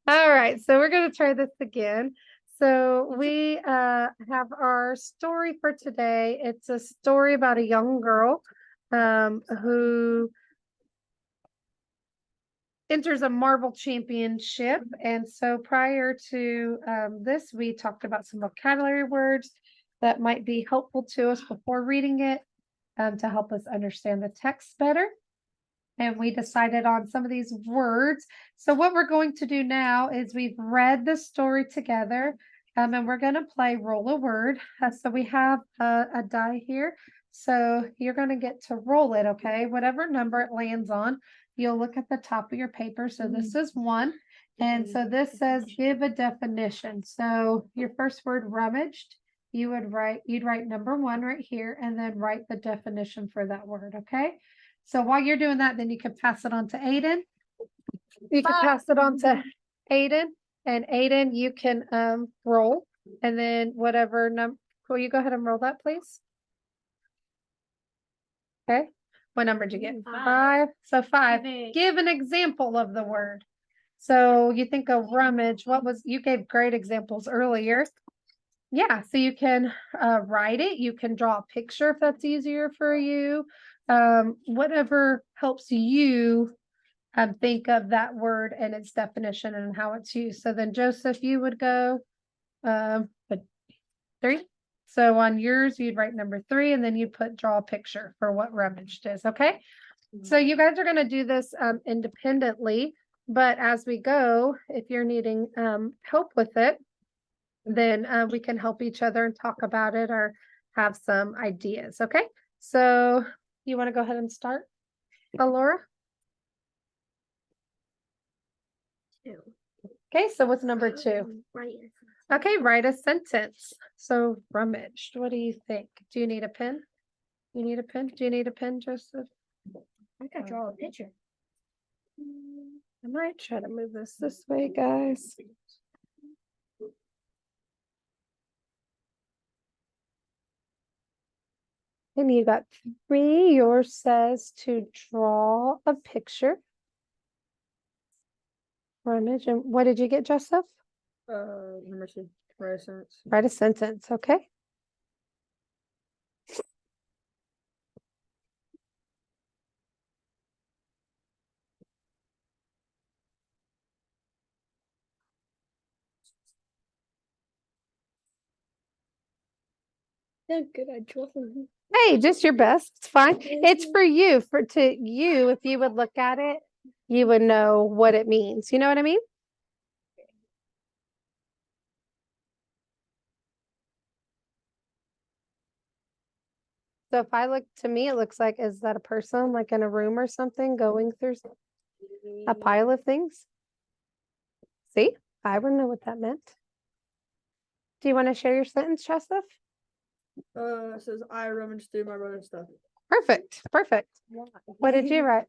All right, so we're going to try this again. So we have our story for today. It's a story about a young girl who enters a Marvel championship. And so prior to this, we talked about some vocabulary words that might be helpful to us before reading it to help us understand the text better. And we decided on some of these words. So what we're going to do now is we've read the story together, and we're going to play roll a word. So we have a die here. So you're going to get to roll it, okay? Whatever number it lands on, you'll look at the top of your paper. So this is 1. And so this says give a definition. So your first word, rummaged, you'd write number 1 right here and then write the definition for that word, okay? So while you're doing that, then you can pass it on to Aiden. You can pass it on to Aiden, and Aiden, you can roll, and then whatever number. Will you go ahead and roll that, please? Okay. What number did you get? 5. So 5. Give an example of the word. So you think of rummage. You gave great examples earlier. Yeah, so you can write it. You can draw a picture if that's easier for you. Whatever helps you think of that word and its definition and how it's used. So then Joseph, you would go but 3. So on yours, you'd write number 3 and then you draw a picture for what rummaged is. Okay. So you guys are going to do this independently, but as we go, if you're needing help with it, then we can help each other and talk about it or have some ideas. Okay. So you want to go ahead and start, Laura? 2. Okay, so what's number 2? Okay, write a sentence. So rummaged. What do you think? Do you need a pen? You need a pen? Do you need a pen, Joseph? I could draw a picture. I might try to move this way, guys. And you got 3. Yours says to draw a picture. Rummage. And what did you get, Joseph? Number 2. Write a sentence. Write a sentence, okay. Yeah, good. I draw something. Hey, just your best. It's fine. It's for you. If you would look at it, you would know what it means. You know what I mean? So if I look, to me, it looks like, is that a person like in a room or something going through a pile of things? See, I wouldn't know what that meant. Do you want to share your sentence, Joseph? It says I rummaged through my brother's stuff. Perfect. Perfect. What did you write?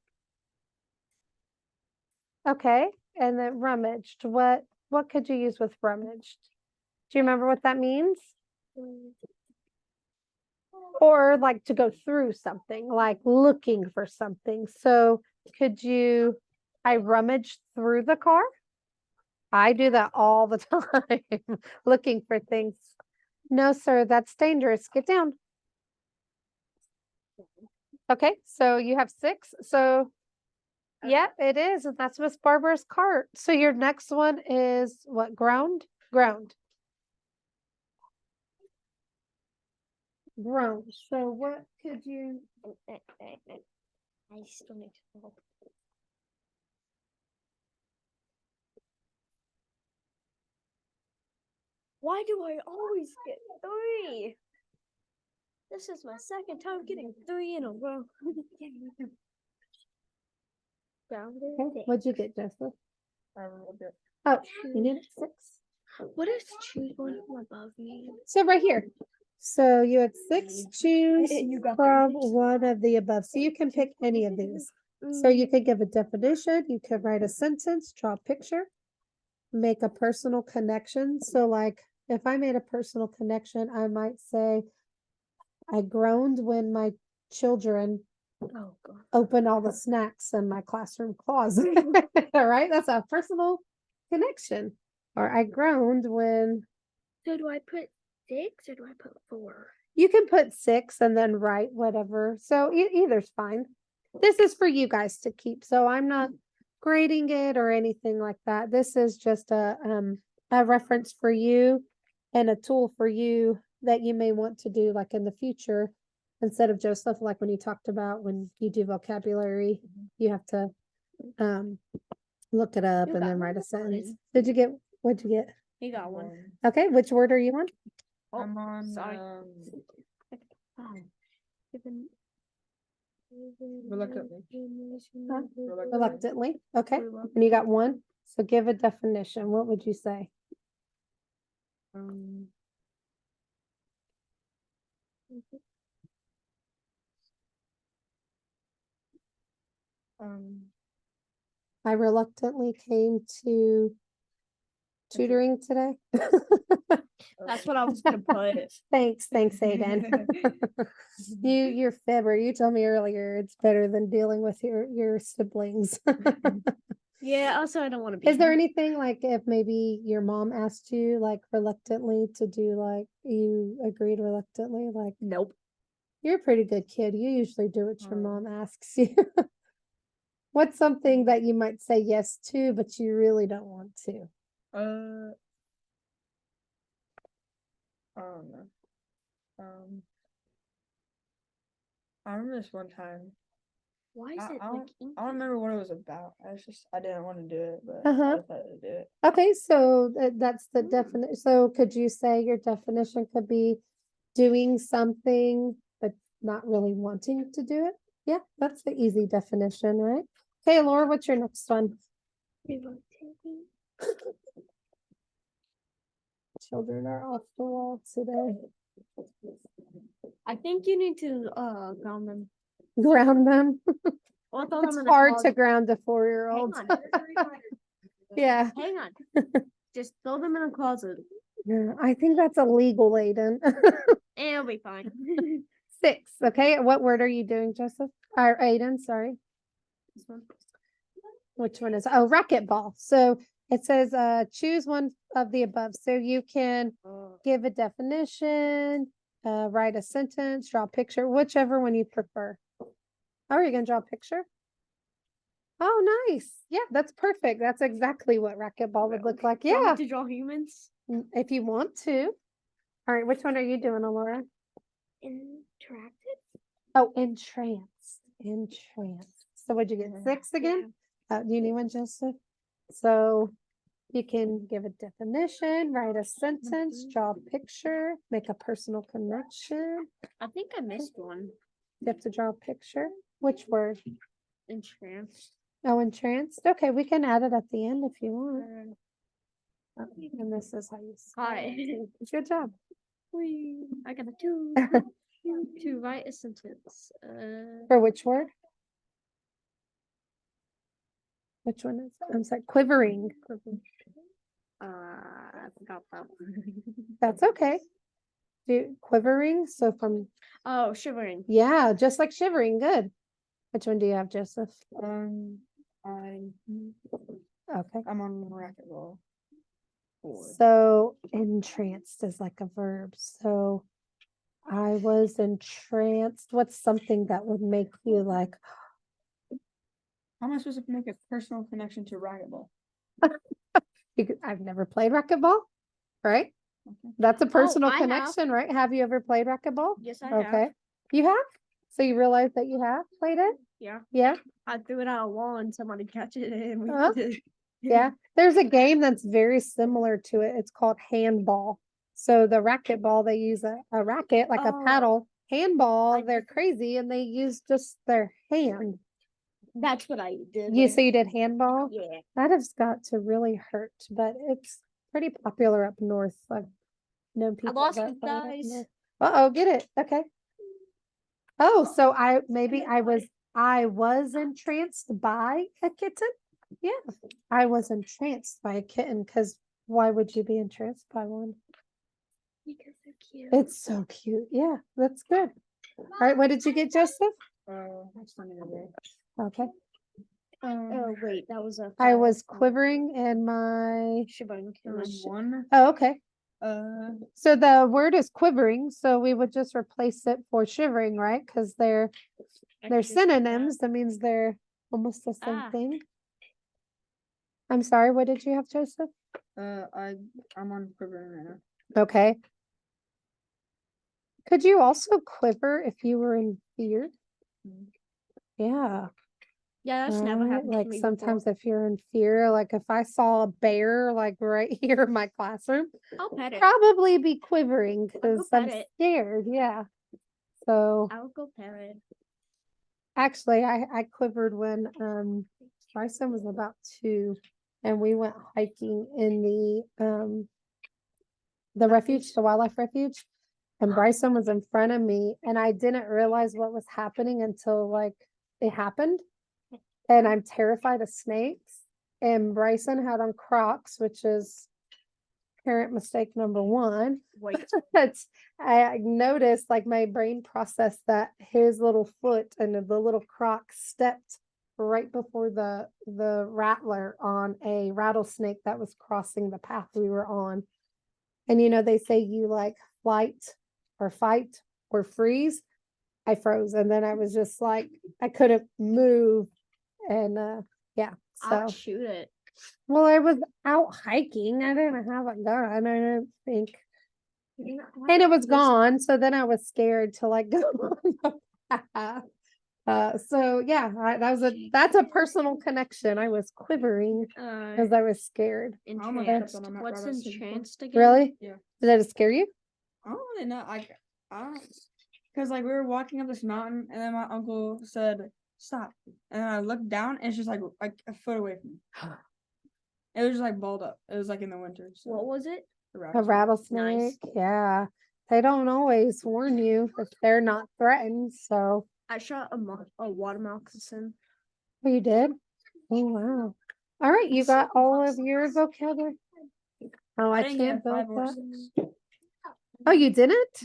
Okay. And then rummaged. What could you use with rummaged? Do you remember what that means? Or like to go through something, like looking for something. So I rummaged through the car? I do that all the time, looking for things. No, sir, that's dangerous. Get down. Okay, so you have 6. So yeah, it is. And that's Miss Barbara's cart. So your next one is what? Ground? Ground. Ground. So what could you? I still need to roll. Why do I always get 3? This is my second time getting 3 in a row. Okay. What'd you get, Jessica? I rolled it. Oh, you need 6. What is choose one from above me? So right here. So you had 6, choose You got from one of the above. So you can pick any of these. So you could give a definition, you could write a sentence, draw a picture, make a personal connection. So like if I made a personal connection, I might say, I groaned when my children Oh god. open all the snacks in my classroom closet. All right, that's a personal connection. Or I groaned when So do I put 6 or do I put 4? you can put 6 and then write whatever. So either's fine. This is for you guys to keep. So I'm not grading it or anything like that. This is just a reference for you and a tool for you that you may want to do like in the future instead of Joseph, like when you talked about when you do vocabulary, you have to look it up You and got then one write a this sentence. morning. What'd you get? He got one. Okay, which word are you on? Oh, I'm on, sorry. Oh, Given- Reluctantly. Huh? Reluctantly. Reluctantly, okay, and you got one, so give a definition, what would you say? um, um, I reluctantly came to tutoring today. That's what I was gonna put. Thanks, Aiden. You're fibber, you told me earlier, it's better than dealing with your siblings. Yeah, also I don't want to be. Is there anything like if maybe your mom asked you like reluctantly to do like you agreed reluctantly, like Nope. you're a pretty good kid. You usually do what your Oh. mom asks you. What's something that you might say yes to, but you really don't want to? I don't know. I remember this one time. Why is I it don't- like ink? I don't remember what it was about. I didn't want to do it, but Uh-huh. I decided to do it. Okay, so that's the definition. So could you say your definition could be doing something, but not really wanting to do it? Yeah, that's the easy definition, right? Okay, Laura, what's your next one? Reluctantly. Children are off the wall today. I think you need to ground them. Ground them. Or throw It's them in the hard to closet. ground a Hang 4-year-old. on. Yeah. Hang on. Just throw them in the closet. Yeah, I think that's illegal, Aiden. It'll be fine. 6, okay, what word are you doing, Joseph? Or Aiden, sorry. This one. Which one is, oh, racquetball. So it says, choose one of the above. So you can give a definition, write a sentence, draw a picture, whichever one you prefer. Oh, are you gonna draw a picture? Oh, nice. Yeah, that's perfect. That's exactly what racquetball would look like. Do you want Yeah, me to draw humans? if you want to. All right, which one are you doing, Alora? Interactive? Oh, entranced. Entranced. So what'd you get? 6 again? Do you need one, Joseph? So you can give a definition, write a sentence, draw a picture, make a personal connection. I think I missed one. You have to draw a picture. Which word? Entranced. Oh, entranced. Okay, we can add it at the end if you want. And this is how you spell Hi. it. Good job. Whee! I got a 2. To write a sentence. For which word? Which one is? I'm sorry, quivering. I forgot that one. That's okay. Do quivering. So from Oh, shivering. yeah, just like shivering. Good. Which one do you have, Joseph? I'm Okay. on racquetball. 4. So entranced is like a verb. So I was entranced. What's something that would make you like, How am I supposed to make a personal connection to racquetball? I've never played racquetball, right? Okay. That's a personal I have. connection, right? Have you ever played racquetball? Yes, I Okay. have. You have? So you realize that you have played it? Yeah. Yeah. I threw it out a wall and somebody catch it and we Oh, did. Yeah. There's a game that's very similar to it. It's called handball. So the racquetball, they use a racket, like a Oh. paddle. Handball, I they're did- crazy and they use just their hand. That's what I did. You say you did handball? Yeah. That has got to really hurt, but it's pretty popular up north. I've known people. lost that you play it up guys. north. Uh-oh, get it. Okay. Oh, so I was entranced by a kitten. Yeah, I was entranced by a kitten because why would you be entranced by one? Because they're cute. It's so cute. Yeah, that's good. All right, what did you get, Joseph? That's funny today. Okay. Oh wait, that was a. I five. was quivering in my, Shebang There was Killer. one. oh, okay. Uh, So the word is quivering, so we would just replace it for shivering, right? Because they're synonyms. That means they're almost the same Ah. thing. I'm sorry, what did you have, Joseph? I'm on quivering right now. Okay. Could you also quiver if you were in fear? Mm. Yeah. Yeah, that's never right? happened to Like me sometimes before. if you're in fear, like if I saw a bear like right here in my classroom, I'll pet it. probably be quivering because pet I'm it. scared. Yeah. So I'll go pet it. actually I quivered when Bryson was about 2 and we went hiking in the refuge, the wildlife refuge. And Bryson was in front of me and I didn't realize what was happening until like it happened. And I'm terrified of snakes. And Bryson had on Crocs, which is parent mistake number 1. Wait. But I noticed like my brain processed that his little foot and the little Croc stepped right before the rattler on a rattlesnake that was crossing the path we were on. And you know, they say you like flight or fight or freeze. I froze and then I was just like, I couldn't move. And yeah, so I'll shoot it. well, I was out hiking. I didn't have a gun. I don't think. And it was gone. So then I was scared to like go on the path. So yeah, that's a personal connection. I was quivering because I was scared. almost Entranced. stepped on that What's rabbit before. entranced again? Really? Yeah. Did that scare you? I don't really know. Because like we were walking up this mountain, and then my uncle said, "Stop," and I looked down, and it's just like a foot away from me. It was just like balled up. It was like in the winter. So What was it? a A rattlesnake. Yeah. They don't always warn you if they're not threatened. So I shot a water moccasin. oh, you did? Oh wow. All right, you got all of your vocabulary. Oh, I didn't get can't build 5 or that. 6. Oh, you didn't?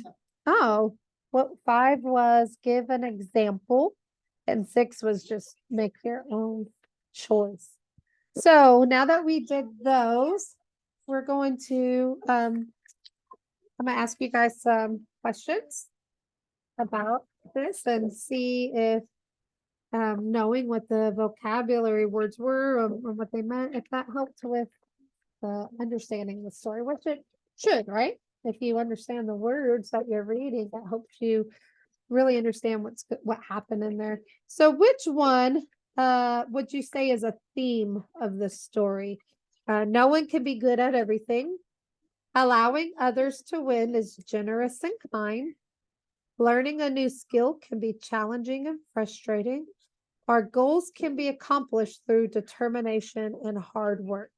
Oh, what 5 was give an example, and 6 was just make your own choice. So now that we did those, we're going to I'm gonna ask you guys some questions about this and see if knowing what the vocabulary words were or what they meant, if that helped with understanding the story, which it should, right? If you understand the words that you're reading, that helps you really understand what happened in there. So which one would you say is a theme of this story? No one can be good at everything. Allowing others to win is generous and kind. Learning a new skill can be challenging and frustrating. Our goals can be accomplished through determination and hard work.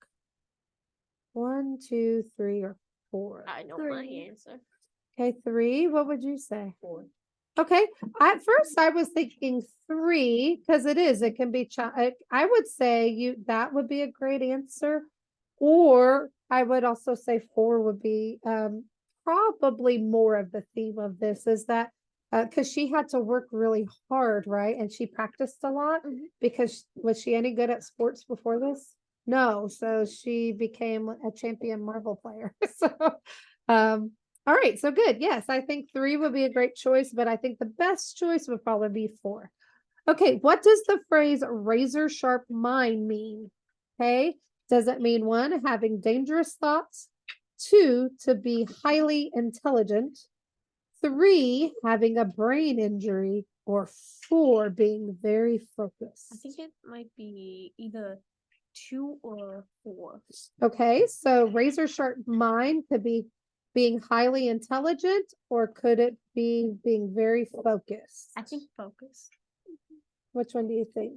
1, 2, 3, or 4. I know my answer. Okay, 3. What would you say? 4. Okay. At first, I was thinking 3 because it can be. I would say that would be a great answer, or I would also say 4 would be probably more of the theme of this is that because she had to work really hard, right? And she practiced a lot because was she any good at sports before this? No, so she became a champion Marvel player. So, all right, so good. Yes, I think 3 would be a great choice, but I think the best choice would probably be 4. Okay, what does the phrase razor sharp mind mean? Okay, does it mean 1, having dangerous thoughts, 2, to be highly intelligent, 3, having a brain injury, or 4, being very focused? I think it might be either 2 or 4. Okay, so razor sharp mind could be being highly intelligent, or could it be being very focused? I think focus. Which one do you think?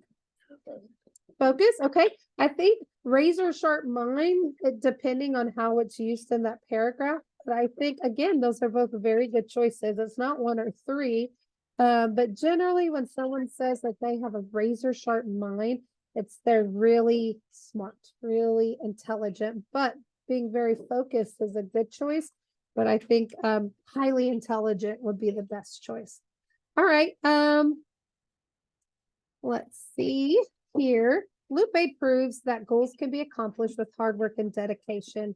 Focus. Okay. I think razor sharp mind, depending on how it's used in that paragraph. But I think, again, those are both very good choices. It's not 1 or 3. But generally, when someone says that they have a razor sharp mind, they're really smart, really intelligent, but being very focused is a good choice. But I think highly intelligent would be the best choice. All right. Let's see here. Lupe proves that goals can be accomplished with hard work and dedication.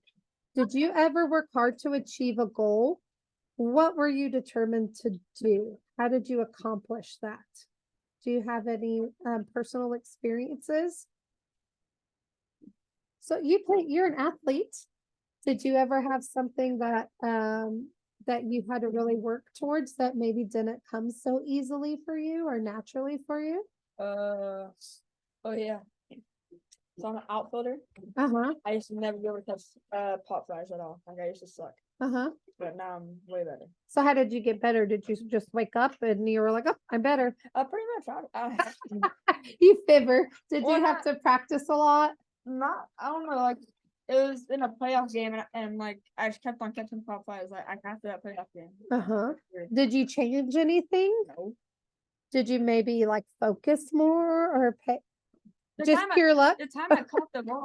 Did you ever work hard to achieve a goal? What were you determined to do? How did you accomplish that? Do you have any personal experiences? So you're an athlete. Did you ever have something that that you had to really work towards that maybe didn't come so easily for you or naturally for you? Oh yeah. So I'm an outfielder. Uh-huh. I used to never be able to catch pop flies at all. Like I used to suck. Uh-huh. But now I'm way better. So how did you get better? Did you just wake up and you were like, oh, I'm better? Pretty much. You fibber. Did Well, you have to practice a lot? I don't know. Like it was in a playoff game, and like I just kept on catching pop flies. Like I got to that playoff game. Uh-huh. Did you change anything? No. Did you maybe like focus more or pay? The Just time pure luck? The time I caught the ball,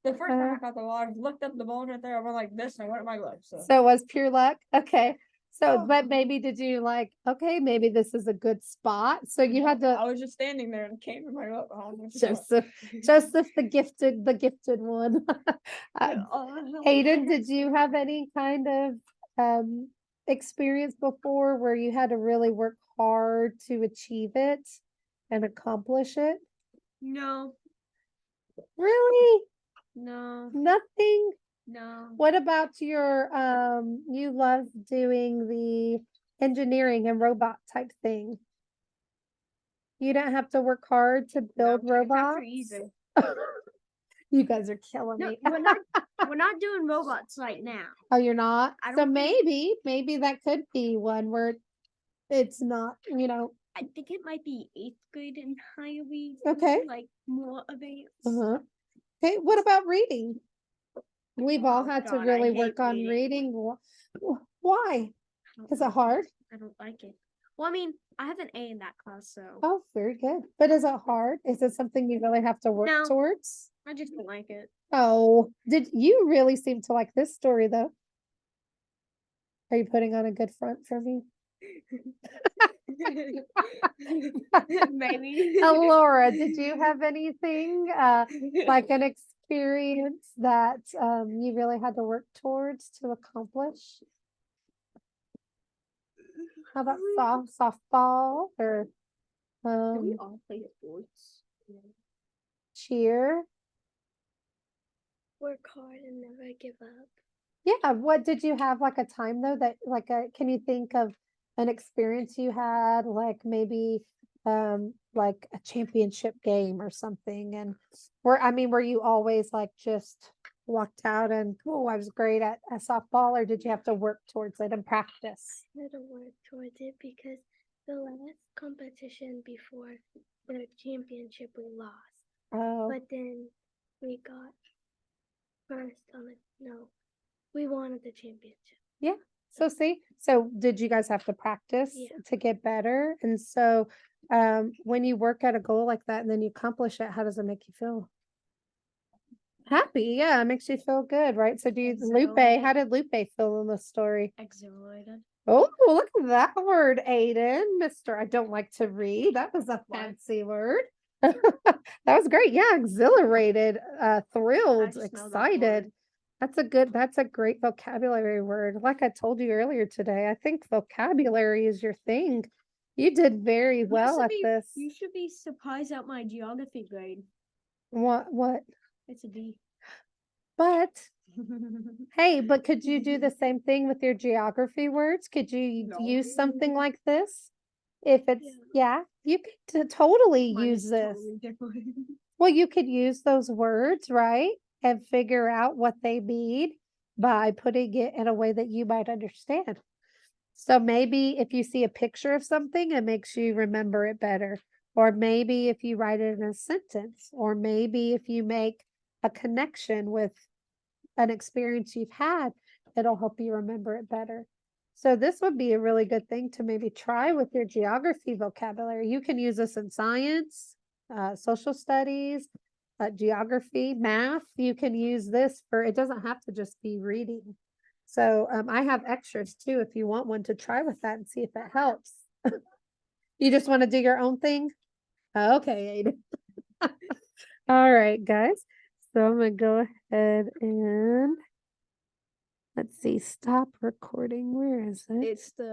the first time Uh-huh. I caught the ball, I looked up the ball right there. I went like this, and I went in my glove. So So it was pure luck? Okay. So, Oh. but maybe did you like, okay, maybe this is a good spot. So you had to, I was just standing there and came in my glove. I don't know what to do. Joseph, the gifted one. Hayden, did you have any kind of experience before where you had to really work hard to achieve it and accomplish it? No, Really? no, Nothing? no. What about your you love doing the engineering and robot type thing? You don't have to work hard to build Not for robots? either. You guys are killing No, me. we're not doing robots right now. Oh, you're not? I So don't think- maybe that could be one where it's not, I think it might be 8th grade and higher we Okay. like more advanced. uh-huh. Okay, what about reading? We've all Oh, had to God, I really hate work on reading. Why? Is it hard? I don't like it. Well, I mean, I have an A in that class, so Oh, very good. But is it hard? Is it something you really have to work No. towards? I just don't like it. Oh, did you really seem to like this story though? Are you putting on a good front for me? Maybe. Laura, did you have anything like an experience that you really had to work towards to accomplish? How about softball or Do we all play sports? cheer? Work hard and never give up. Yeah, what did you have like a time though that like can you think of an experience you had like maybe like a championship game or something and were you always like just walked out and oh I was great at softball or did you have to work towards it and practice? I had to work towards it because the last competition before the championship we lost. Oh, But then we got first on it. No, we won at the championship. so see, so did you guys have to practice Yeah. to get better? And so when you work at a goal like that and then you accomplish it, how does it make you feel? Happy, yeah, it makes you feel good, right? So Lupe, how did Lupe feel in the story? Exhilarated. Oh, look at that word, Aiden. Mister, I don't like to read. That was a What? fancy word. That was great. Yeah, exhilarated, thrilled, just know that excited. word. That's a great vocabulary word. Like I told you earlier today, I think vocabulary is your thing. You did very well at this. You should be surprised at my geography grade. What? It's a D. But hey, but could you do the same thing with your geography words? Could you No. use something like this? If it's, yeah, you could totally Mine use is this. totally different. Well, you could use those words, right? And figure out what they mean by putting it in a way that you might understand. So maybe if you see a picture of something, it makes you remember it better. Or maybe if you write it in a sentence, or maybe if you make a connection with an experience you've had, it'll help you remember it better. So this would be a really good thing to maybe try with your geography vocabulary. You can use this in science, social studies, geography, math. You can use this for, it doesn't have to just be reading. So I have extras too, if you want one to try with that and see if it helps. You just want to do your own thing? Okay, Aiden. All right, guys. So I'm gonna go ahead and let's see, stop recording. Where is it? It's the